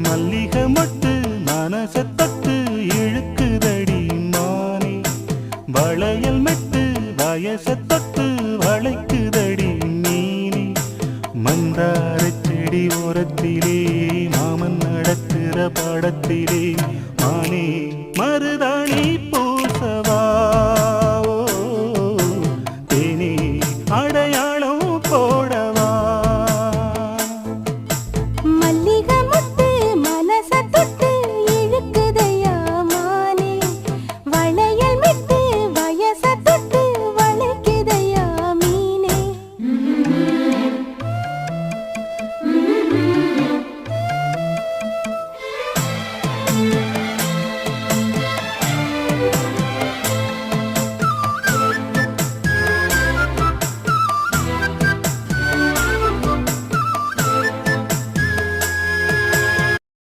மல்லிகை மட்டு மனச தொட்டு இழுக்குதடி மானே வளையல் மெட்டு வயச தொட்டு வளைக்குதடி மீனே மந்தார செடி ஓரத்திலே மாமன் நடக்கிற படத்திலே மானே